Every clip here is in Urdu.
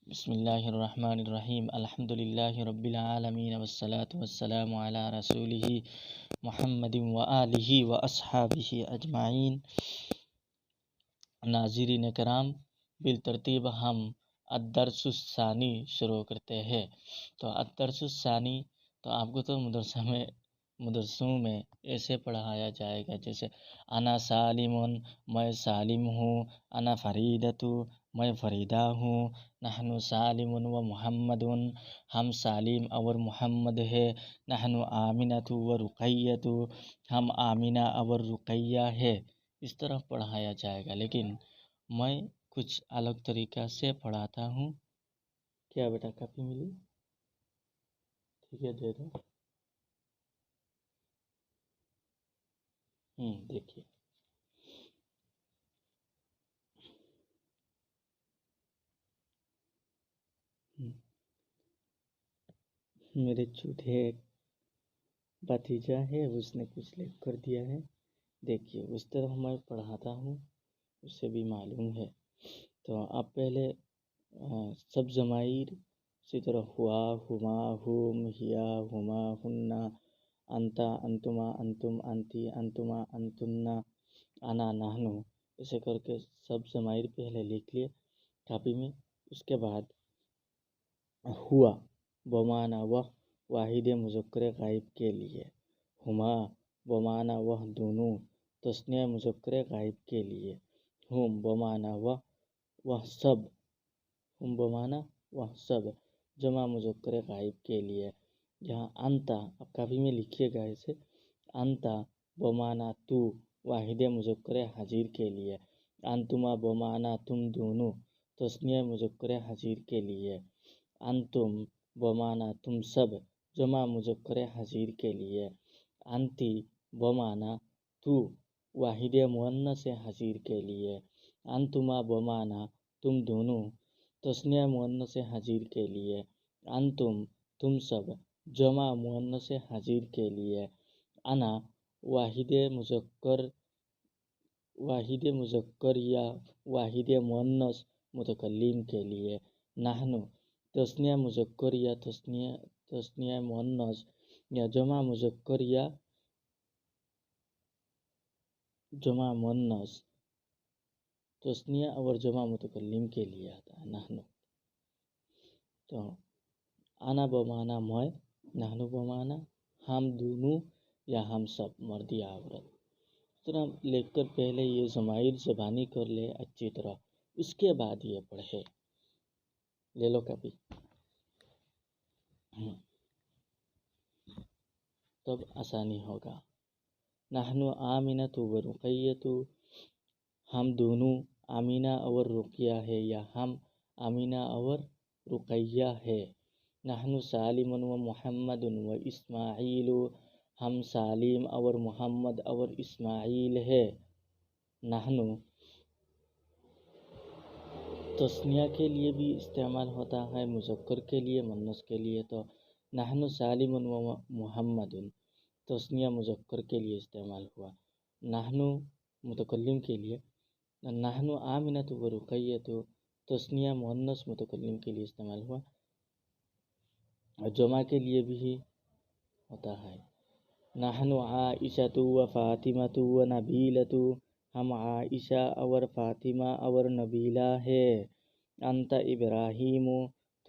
بسم اللہ الرحمن الرحیم الحمد للہ رب العالمین والصلاة والسلام علی رسولہ محمد وآلہ واصحابہ اجمعین۔ ناظرین کرام، بالترتیب ہم الدرس الثانی شروع کرتے ہیں۔ تو الدرس الثانی تو آپ کو تو مدرسوں میں ایسے پڑھایا جائے گا جیسے انا سالم، میں سالم ہوں، انا فریدۃ، میں فریدہ ہوں، نحن سالم و محمد، ہم سالم اور محمد ہے، نحن آمنۃ و رقیۃ، ہم آمنہ اور رقیہ ہے۔ اس طرح پڑھایا جائے گا، لیکن میں کچھ الگ طریقہ سے پڑھاتا ہوں۔ کیا بیٹا کاپی ملی؟ ٹھیک ہے، دے دو۔ دیکھیے میرے چھوٹے بھتیجا ہے، اس نے کچھ لکھ کر دیا ہے، دیکھیے اس طرح میں پڑھاتا ہوں، اسے بھی معلوم ہے۔ تو آپ پہلے سب ضمائر اسی طرح ہوا، ہما، ہم، ہیا، ہما، ہننا، انتا، انتما، انتم، انتی، انتما، انتنا، انا، نحنو، ایسے کر کے سب ضمائر پہلے لکھ لیے کاپی میں۔ اس کے بعد ہوا بمعنی وہ واحد مذکر غائب کے لیے، ہما بمعنی وہ دونوں تثنیہ مذکر غائب کے لیے، ہم بمعنی وہ سب، ہم بمعنی وہ سب جمع مذکر غائب کے لیے۔ جہاں انتا اب کاپی میں لکھیے گا اسے، انتا بمعنی تو واحد مذکر حضیر کے لیے، انتما بمعنی تم دونوں تثنیہ مذکر حضیر کے لیے، انتم بمعنی تم سب جمع مذکر حضیر کے لیے، انتی بمعنی تو واحد مؤنث حضیر کے لیے، انتما بمعنی تم دونوں تثنیہ مؤنث حضیر کے لیے، انتم تم سب جمع مؤنث حضیر کے لیے، انا واحد مذکر یا واحد مؤنث متکلم کے لیے، نحنو تثنیہ مذکر یا تثنیہ مؤنث یا جمع مذکر یا جمع مؤنث تثنیہ اور جمع متکلم کے لیے آتا ہے نحنو۔ تو انا بمعنی میں، نحنو بمعنی ہم دونوں یا ہم سب، مرد یا عورت۔ اس طرح لکھ کر پہلے یہ ضمائر زبانی کر لے اچھی طرح، اس کے بعد یہ پڑھے۔ لے لو کاپی، تب آسانی ہوگا۔ نحن آمنۃ و رقیۃ، ہم دونوں آمینہ اور رقیہ ہے یا ہم آمینہ اور رقیہ ہے۔ نحن سالم و محمد و اسماعیل، ہم سالم اور محمد اور اسماعیل ہے۔ نحن تثنیہ کے لیے بھی استعمال ہوتا ہے، مذکر کے لیے، مؤنث کے لیے۔ تو نحن سالم و محمد تثنیہ مذکر کے لیے استعمال ہوا، نحن متکلم کے لیے، نحن آمنۃ و رقیۃ تثنیہ مؤنث متکلم کے لیے استعمال ہوا، اور جمع کے لیے بھی ہوتا ہے۔ نحن عائشۃ و فاطمۃ و نبیلۃ، ہم عائشہ اور فاطمہ اور نبیلہ ہے۔ انت ابراہیم،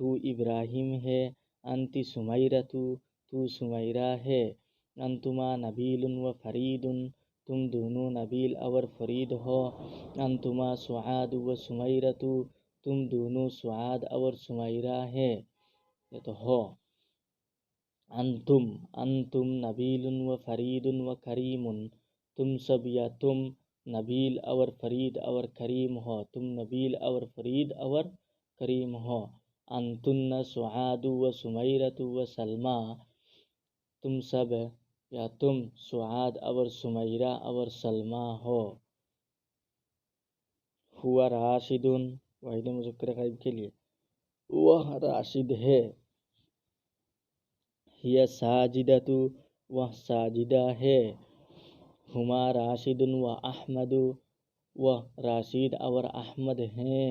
تو ابراہیم ہے۔ انتی سمیرۃ، تو سمیرہ ہے۔ انتما نبیل و فرید، تم دونوں نبیل اور فرید ہو۔ انتما سعاد و سمیرۃ، تم دونوں سعاد اور سمیرہ ہے، یہ تو ہو۔ انتم نبیل و فرید و کریم، تم سب یا تم نبیل اور فرید اور کریم ہو، تم نبیل اور فرید اور کریم ہو۔ انتن سعاد و سمیرۃ و سلمیٰ، تم سب یا تم سعاد اور سمیرہ اور سلمیٰ ہو۔ ہوا راشد، واحد مذکر غائب کے لیے، وہ راشد ہے۔ ہی ساجدۃ، وہ ساجدہ ہے۔ ہما راشد و احمد، وہ راشد اور احمد ہیں۔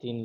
3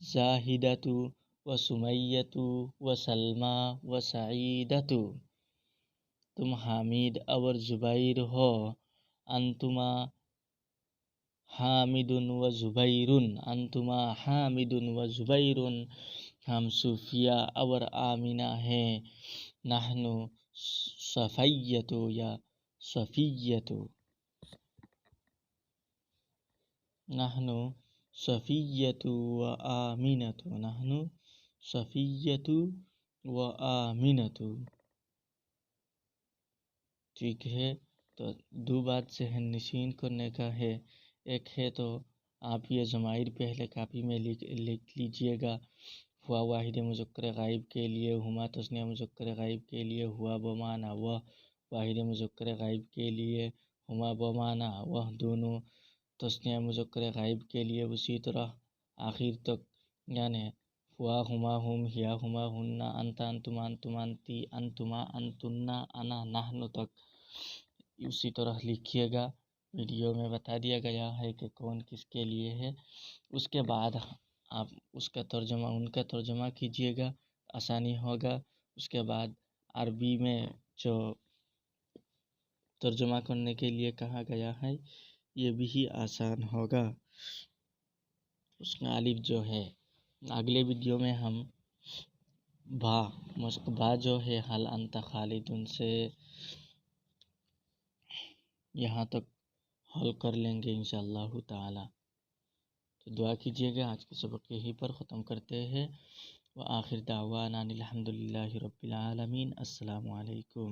زاہدۃ و سمیۃ و سلمہ و سعیدۃ، تم حامد اور زبیر ہو، انتما حامد و زبیر، انتما حامد و زبیر، ہم صوفیہ اور آمینہ ہیں، نحن صفیۃ یا صفیۃ، نحن صفیۃ و آمینۃ، نحن صفیۃ و آمینۃ۔ ٹھیک ہے، تو دو بات ذہن نشین کرنے کا ہے۔ ایک ہے تو آپ یہ ضمائر پہلے کاپی میں لکھ لیجئے گا۔ ہوا واحد مذکر غائب کے لیے، ہما تثنیہ مذکر غائب کے لیے، ہوا بمعنی وہ واحد مذکر غائب کے لیے، ہما بمعنی وہ دونوں تثنیہ مذکر غائب کے لیے، اسی طرح آخر تک، یعنی ہوا ہما ہم، ہیا ہما ہننا، انت انتما انتم انتی، انتما انتنا، انا نحن تک اسی طرح لکھیے گا۔ ویڈیو میں بتا دیا گیا ہے کہ کون کس کے لیے ہے۔ اس کے بعد آپ اس کا ترجمہ، ان کا ترجمہ کیجیے گا، آسانی ہوگا۔ اس کے بعد عربی میں جو ترجمہ کرنے کے لیے کہا گیا ہے یہ بھی آسان ہوگا۔ اس کا الف جو ہے، اگلے ویڈیو میں ہم با جو ہے حل انت خالدن سے یہاں تک حل کر لیں گے انشاءاللہ تعالی۔ تو دعا کیجیے گا۔ آج کے سبق یہی پر ختم کرتے ہیں۔ وآخر دعوانا الحمدللہ رب العالمین۔ السلام علیکم۔